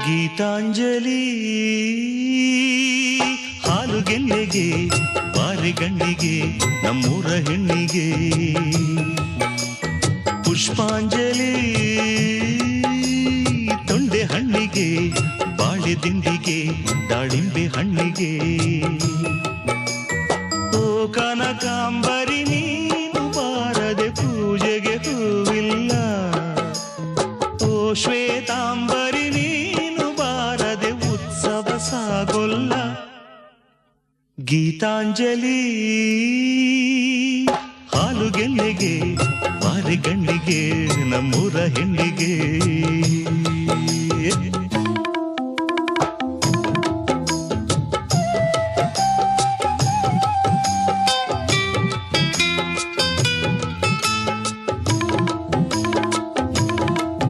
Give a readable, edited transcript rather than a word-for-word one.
ಗೀತಾಂಜಲಿ ಹಾಲುಗೆನ್ನೆಗೆ ಬಾರಿಗಣ್ಣಿಗೆ ನಮ್ಮೂರ ಹೆಣ್ಣಿಗೆ ಪುಷ್ಪಾಂಜಲಿ ತೊಂಡೆ ಹಣ್ಣಿಗೆ ಬಾಳೆ ದಿಂಡಿಗೆ ದಾಳಿಂಬೆ ಹಣ್ಣಿಗೆ ಓ ಕನಕಾಂಬರಿ ನೀನು ಬಾರದೆ ಪೂಜೆಗೆ ಹೂವಿಲ್ಲ ಓ ಶ್ವೇತಾಂಬರಿ ನೀನು ಬಾರದೆ ಉತ್ಸವ ಸಾಗೊಲ್ಲ ಗೀತಾಂಜಲಿ ಹಾಲುಗೆನ್ನೆಗೆ ಬಾರಿಗಣ್ಣಿಗೆ ನಮ್ಮೂರ ಹೆಣ್ಣಿಗೆ